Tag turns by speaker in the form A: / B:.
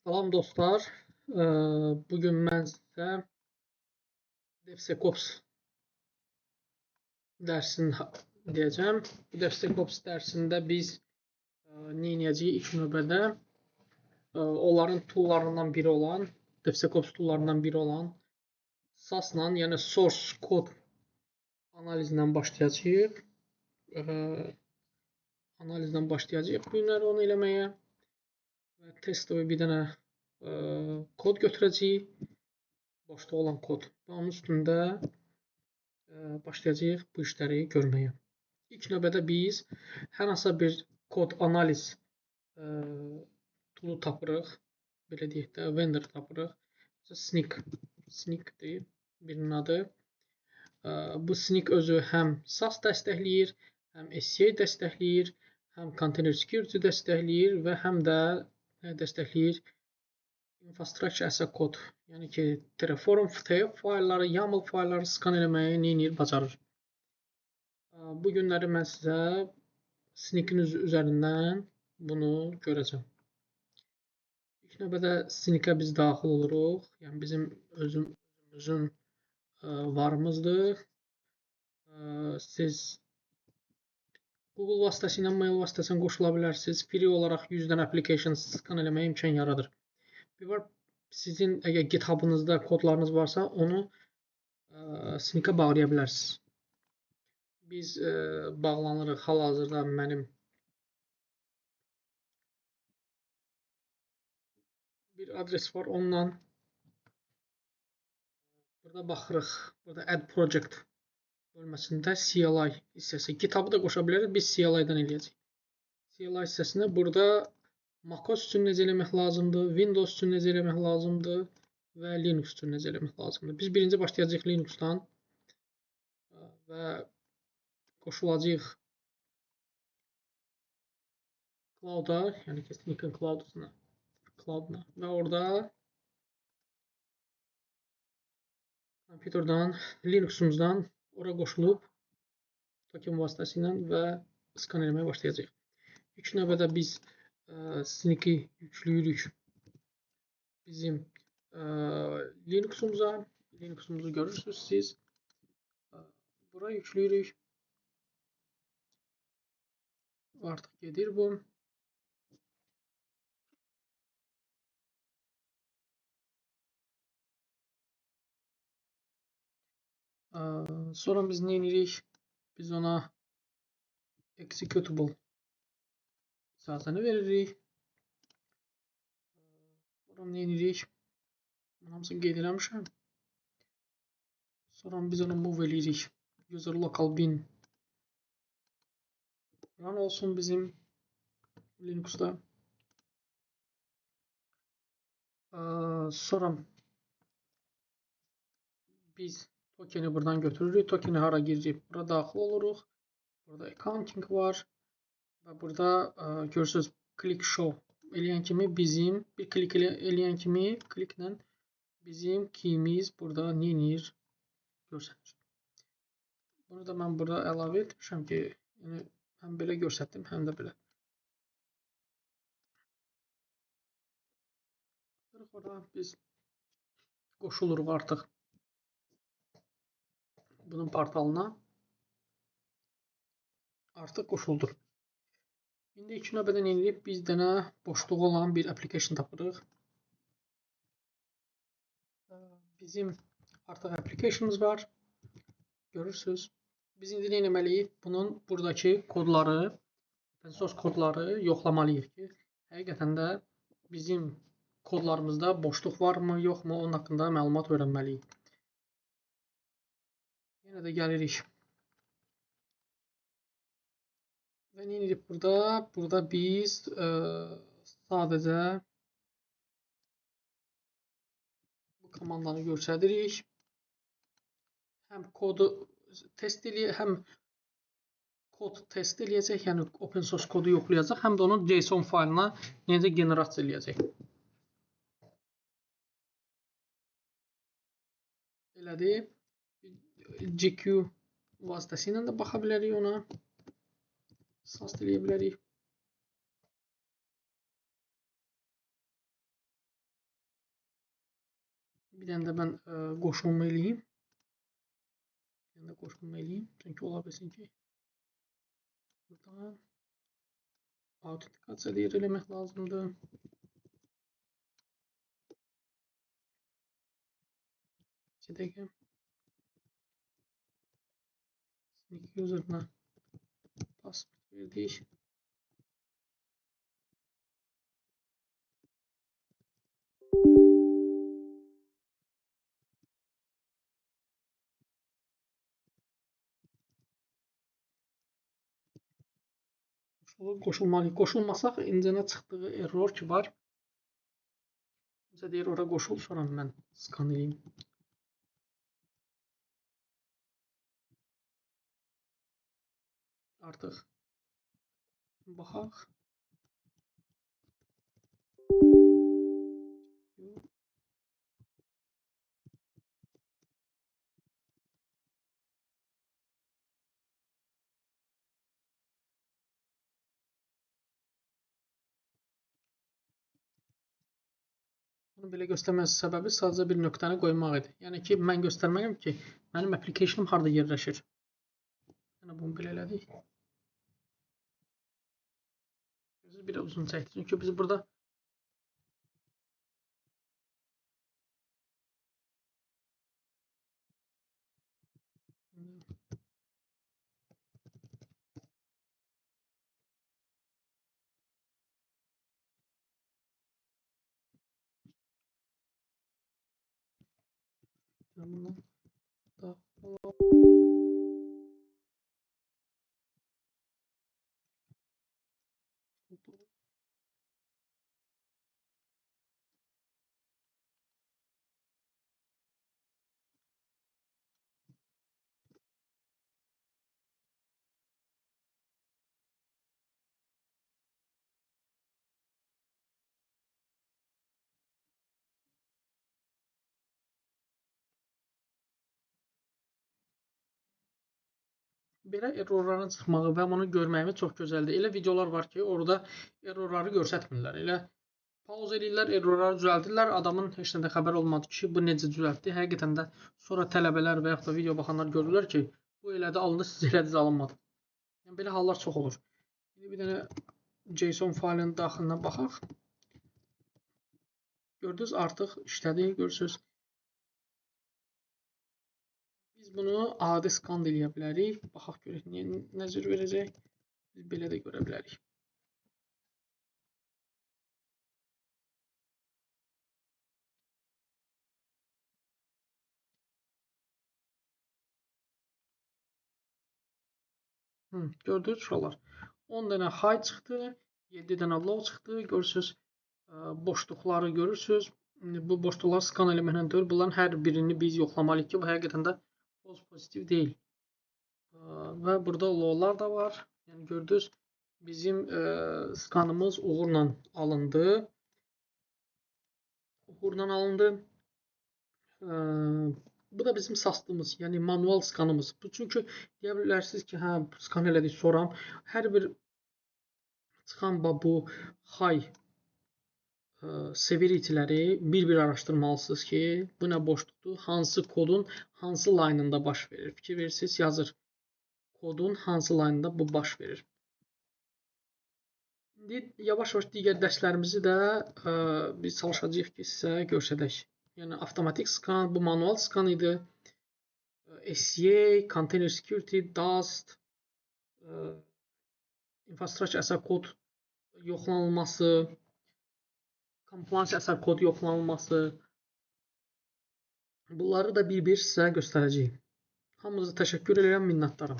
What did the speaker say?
A: Salam dostlar. Bugün mən sizə DevSecOps dərsini deyəcəm. Bu DevSecOps dərsində biz nə edəcəyik? İlk növbədə onların toollarından biri olan, DevSecOps toollarından biri olan SAS-la, yəni Source Code analizindən başlayacağıq. Analizdən başlayacağıq bu günləri onu eləməyə. Və testovi bir dənə kod götürəcəyik. Boşda olan kod və onun üstündə başlayacağıq bu işləri görməyə. İlk növbədə biz hər hansısa bir kod analiz toolu tapırıq. Belə deyək də, vendor tapırıq. Snyk-dir birinin adı. Bu Snyk özü həm SAS dəstəkləyir, həm SCA dəstəkləyir, həm Container Security dəstəkləyir və həm də dəstəkləyir Infrastructure as a Code. Yəni ki, Terraform, TF faylları, YAML faylları skan eləməyi neynir, bacarır. Bu günləri mən sizə Snyk-in üzərindən bunu görəcəm. İlk növbədə Snyk-ə biz daxil oluruq. Yəni bizim özümüzün varımızdır. Siz Google vasitəsilə, mail vasitəsilə qoşula bilərsiniz. Free olaraq 100 dənə application skan eləməyə imkan yaradır. Bir var, sizin əgər GitHub-ınızda kodlarınız varsa, onu Snyk-ə bağlaya bilərsiniz. Biz bağlanırıq. Hal-hazırda mənim bir adres var, onunla burada baxırıq. Burada Add Project bölməsində CLI hissəsi. GitHub-ı da qoşa bilərik. Biz CLI-dan eləyəcəyik. CLI hissəsində burada MacOS üçün necə eləmək lazımdır, Windows üçün necə eləmək lazımdır və Linux üçün necə eləmək lazımdır. Biz birinci başlayacağıq Linux-dan və qoşulacağıq Cloud-a, yəni ki, Snyk-in Cloud-na və orada kompüterdən, Linux-umuzdan ora qoşulub token vasitəsilə və skan eləməyə başlayacağıq. İlk növbədə biz Snyk-i yükləyirik bizim Linux-umuza. Linux-umuzu görürsünüz siz. Bura yükləyirik. Artıq gedir bu. Sonra biz nə edirik? Biz ona executable icazəni veririk. Sonra nə edirik? Hamısını qeyd eləmişəm. Sonra biz onu move eləyirik. User local bin run olsun bizim Linux-da. Sonra biz tokeni buradan götürürük. Tokeni hara girecek? Burada daxil oluruq. Burada accounting var. Və burada görürsünüz click show eləyən kimi bizim bir klik eləyən kimi kliklə bizim keyimiz burada nə edir? Görsənir. Bunu da mən burada əlavə etmişəm ki, yəni həm belə görsətdim, həm də belə. Orada biz qoşuluruq artıq bunun portalına. Artıq qoşuldur. İndi ilk növbədə nə edirik? Biz dənə boşluğu olan bir application tapırıq. Bizim artıq applicationımız var. Görürsünüz. Biz indi nə etməliyik? Bunun buradakı kodları, open source kodları yoxlamalıyıq ki, həqiqətən də bizim kodlarımızda boşluq varmı, yoxmu, onun haqqında məlumat öyrənməliyik. Yenə də gəlirik. Və nə edirik burada? Burada biz sadəcə bu komandanı göstəririk. Həm kodu test eləyəcək, həm kod test eləyəcək, yəni open source kodu yoxlayacaq, həm də onun JSON faylına necə generasiya eləyəcək. Elədir. GQ vasitəsilə də baxa bilərik ona. SAS eləyə bilərik. Bir dənə də mən qoşulma eləyim. Bir dənə də qoşulma eləyim. Çünki ola bilsin ki, buradan autentikasiya deyir eləmək lazımdır. Bir dəqiqə. Sneak user'ına pasport verdik. Qoşulmalıyıq. Qoşulmasaq incənə çıxdığı error ki var. Bizə deyir ora qoşul, sonra mən skan edeyim. Artıq baxaq. Bunu belə göstərməsi səbəbi sadəcə bir nöqtəni qoymaq idi. Yəni ki, mən göstərməyəm ki, mənim application'ım harda yerləşir. Yəni bunu belə elədik. Bir də uzun çəkdik. Çünki biz burada bundan da belə errorların çıxmağı və bunu görməyimiz çox gözəldir. Elə videolar var ki, orada errorları göstərmirlər. Elə pauza edirlər, errorları düzəldirlər. Adamın heç nədən xəbər olmadı ki, bu necə düzəltdi. Həqiqətən də sonra tələbələr və yaxud da video baxanlar görürlər ki, bu elədi, alındı, siz elədiniz, alınmadı. Yəni belə hallar çox olur. İndi bir dənə JSON faylının daxilinə baxaq. Gördünüz, artıq işlədi, görürsünüz. Biz bunu adi skan eləyə bilərik. Baxaq görək nə cür verəcək. Biz belə də görə bilərik. Gördünüz uşaqlar. 10 dənə high çıxdı, 7 dənə low çıxdı. Görürsünüz, boşluqları görürsünüz. Bu boşluqları skan eləməklə deyil. Bunların hər birini biz yoxlamalıyıq ki, bu həqiqətən də false pozitiv deyil. Və burada low'lar da var. Yəni gördünüz, bizim skanımız uğurla alındı. Bu da bizim sastığımız, yəni manual skanımız. Çünki deyə bilərsiniz ki, hə, skan elədik sonra hər bir çıxan bu high severity'ləri bir-bir araşdırmalısınız ki, bu nə boşluqdur, hansı kodun hansı line-ında baş verir. Fikir verirsiniz, yazır. Kodun hansı line-ında bu baş verir. İndi yavaş-yavaş digər dərslərimizi də biz çalışacağıq ki, sizə göstərək. Yəni avtomatik skan, bu manual skan idi. SCA, Container Security, Dust, infrastructure as a code yoxlanılması, compliance as a code yoxlanılması. Bunları da bir-bir sizə göstərəcəyim. Hamınıza təşəkkür edirəm, minnətdaram.